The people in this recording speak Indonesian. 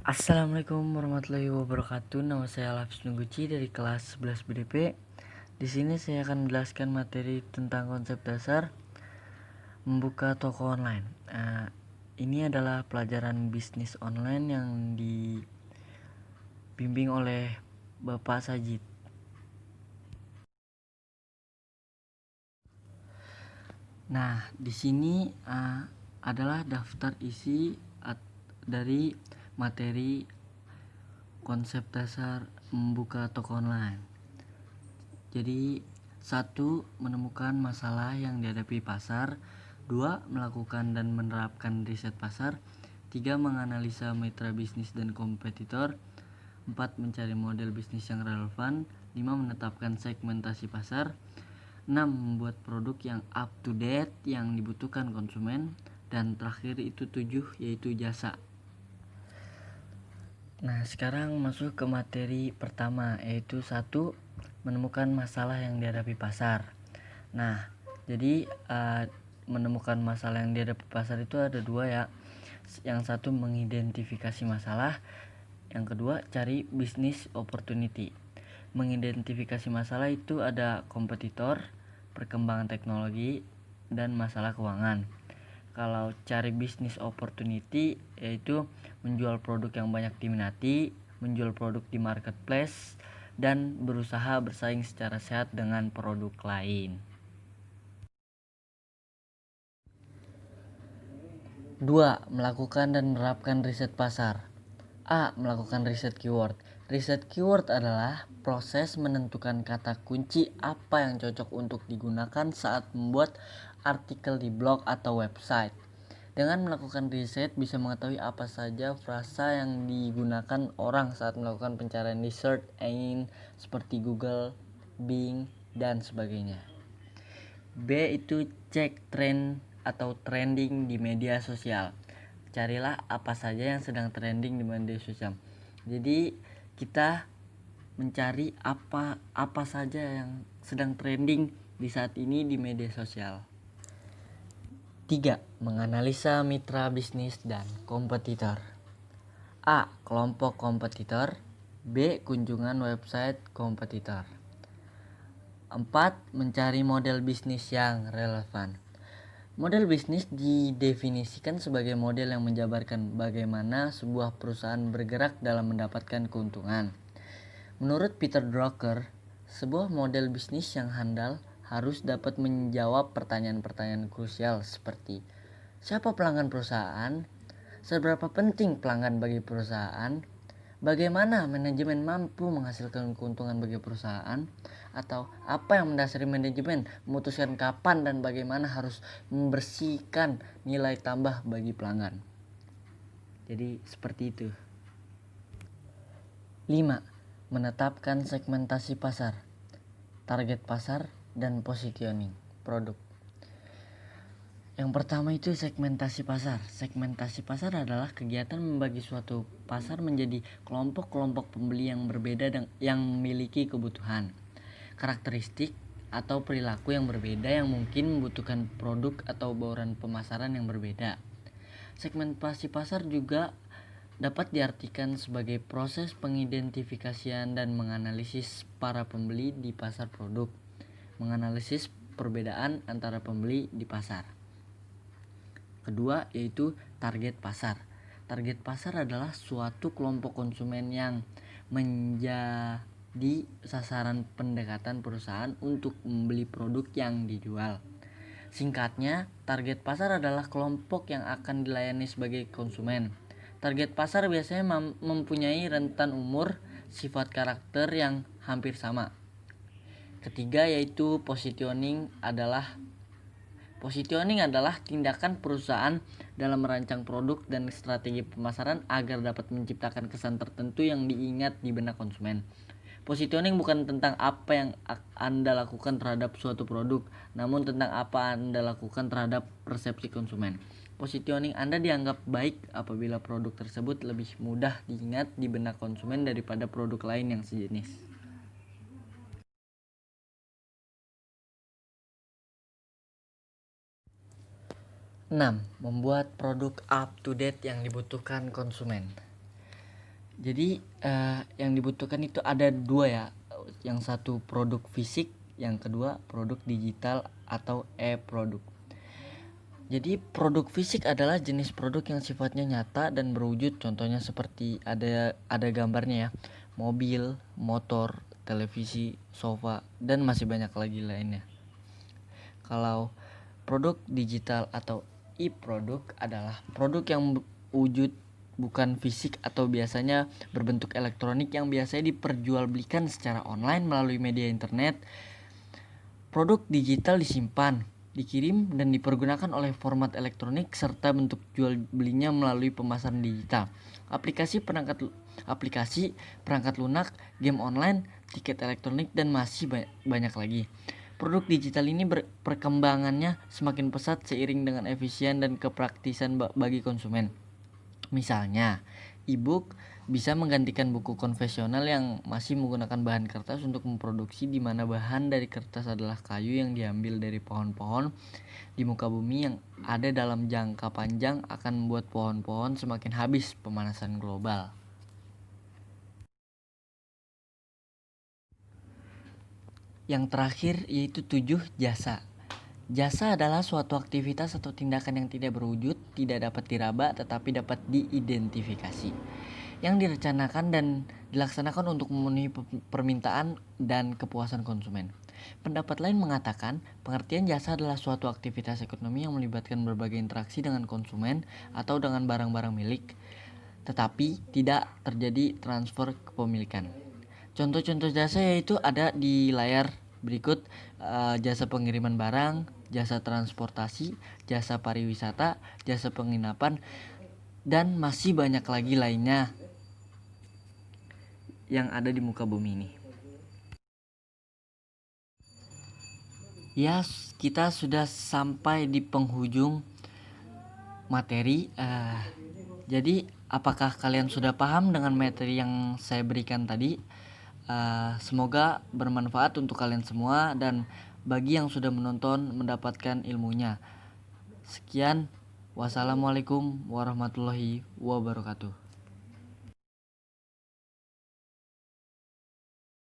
Assalamualaikum warahmatullahi wabarakatuh. Nama saya Alafis Nungguci dari kelas 11 BDP. Di sini saya akan menjelaskan materi tentang konsep dasar membuka toko online. Ini adalah pelajaran bisnis online yang dibimbing oleh Bapak Sajid. Nah, di sini adalah daftar isi dari materi konsep dasar membuka toko online. Jadi, 1. Menemukan masalah yang dihadapi pasar. 2. Melakukan dan menerapkan riset pasar. 3. Menganalisa mitra bisnis dan kompetitor. 4. Mencari model bisnis yang relevan. 5. Menetapkan segmentasi pasar. 6. Membuat produk yang up to date yang dibutuhkan konsumen. Dan terakhir itu 7, yaitu jasa. Nah, sekarang masuk ke materi pertama, yaitu 1. Menemukan masalah yang dihadapi pasar. Nah, jadi menemukan masalah yang dihadapi pasar itu ada 2 ya. Yang satu mengidentifikasi masalah, yang kedua cari bisnis opportunity. Mengidentifikasi masalah itu ada kompetitor, perkembangan teknologi, dan masalah keuangan. Kalau cari bisnis opportunity yaitu menjual produk yang banyak diminati, menjual produk di marketplace, dan berusaha bersaing secara sehat dengan produk lain. 2. Melakukan dan menerapkan riset pasar. A. Melakukan riset keyword. Riset keyword adalah proses menentukan kata kunci apa yang cocok untuk digunakan saat membuat artikel di blog atau website. Dengan melakukan riset bisa mengetahui apa saja frasa yang digunakan orang saat melakukan pencarian di search engine seperti Google, Bing, dan sebagainya. B. Itu cek tren atau trending di media sosial. Carilah apa saja yang sedang trending di media sosial. Jadi kita mencari apa saja yang sedang trending di saat ini di media sosial. 3. Menganalisa mitra bisnis dan kompetitor. A. Kelompok kompetitor. B. Kunjungan website kompetitor. 4. Mencari model bisnis yang relevan. Model bisnis didefinisikan sebagai model yang menjabarkan bagaimana sebuah perusahaan bergerak dalam mendapatkan keuntungan. Menurut Peter Drucker, sebuah model bisnis yang handal harus dapat menjawab pertanyaan-pertanyaan krusial seperti siapa pelanggan perusahaan, seberapa penting pelanggan bagi perusahaan, bagaimana manajemen mampu menghasilkan keuntungan bagi perusahaan, atau apa yang mendasari manajemen memutuskan kapan dan bagaimana harus membersihkan nilai tambah bagi pelanggan. Jadi seperti itu. 5. Menetapkan segmentasi pasar, target pasar, dan positioning produk. Yang pertama itu segmentasi pasar. Segmentasi pasar adalah kegiatan membagi suatu pasar menjadi kelompok-kelompok pembeli yang berbeda dan yang memiliki kebutuhan, karakteristik, atau perilaku yang berbeda yang mungkin membutuhkan produk atau bauran pemasaran yang berbeda. Segmentasi pasar juga dapat diartikan sebagai proses pengidentifikasian dan menganalisis para pembeli di pasar produk, menganalisis perbedaan antara pembeli di pasar. Kedua yaitu target pasar. Target pasar adalah suatu kelompok konsumen yang menjadi sasaran pendekatan perusahaan untuk membeli produk yang dijual. Singkatnya, target pasar adalah kelompok yang akan dilayani sebagai konsumen. Target pasar biasanya mempunyai rentan umur, sifat karakter yang hampir sama. Ketiga yaitu Positioning adalah tindakan perusahaan dalam merancang produk dan strategi pemasaran agar dapat menciptakan kesan tertentu yang diingat di benak konsumen. Positioning bukan tentang apa yang Anda lakukan terhadap suatu produk, namun tentang apa Anda lakukan terhadap persepsi konsumen. Positioning Anda dianggap baik apabila produk tersebut lebih mudah diingat di benak konsumen daripada produk lain yang sejenis. 6. Membuat produk up to date yang dibutuhkan konsumen. Jadi yang dibutuhkan itu ada dua ya. Yang satu produk fisik, yang kedua produk digital atau e-produk. Jadi produk fisik adalah jenis produk yang sifatnya nyata dan berwujud, contohnya seperti ada gambarnya ya, mobil, motor, televisi, sofa, dan masih banyak lagi lainnya. Kalau produk digital atau e-produk adalah produk yang wujud bukan fisik atau biasanya berbentuk elektronik yang biasanya diperjualbelikan secara online melalui media internet. Produk digital disimpan, dikirim, dan dipergunakan oleh format elektronik serta bentuk jual belinya melalui pemasaran digital. Aplikasi perangkat lunak, game online, tiket elektronik, dan masih banyak lagi. Produk digital ini perkembangannya semakin pesat seiring dengan efisien dan kepraktisan bagi konsumen. Misalnya, e-book bisa menggantikan buku konvensional yang masih menggunakan bahan kertas untuk memproduksi, di mana bahan dari kertas adalah kayu yang diambil dari pohon-pohon di muka bumi yang ada dalam jangka panjang akan membuat pohon-pohon semakin habis pemanasan global. Yang terakhir yaitu 7, jasa. Jasa adalah suatu aktivitas atau tindakan yang tidak berwujud, tidak dapat diraba, tetapi dapat diidentifikasi, yang direncanakan dan dilaksanakan untuk memenuhi permintaan dan kepuasan konsumen. Pendapat lain mengatakan, pengertian jasa adalah suatu aktivitas ekonomi yang melibatkan berbagai interaksi dengan konsumen atau dengan barang-barang milik, tetapi tidak terjadi transfer kepemilikan. Contoh-contoh jasa yaitu ada di layar berikut, jasa pengiriman barang, jasa transportasi, jasa pariwisata, jasa penginapan, dan masih banyak lagi lainnya yang ada di muka bumi ini. Ya, kita sudah sampai di penghujung materi. Jadi, apakah kalian sudah paham dengan materi yang saya berikan tadi? Semoga bermanfaat untuk kalian semua dan bagi yang sudah menonton mendapatkan ilmunya. Sekian, wassalamualaikum warahmatullahi wabarakatuh.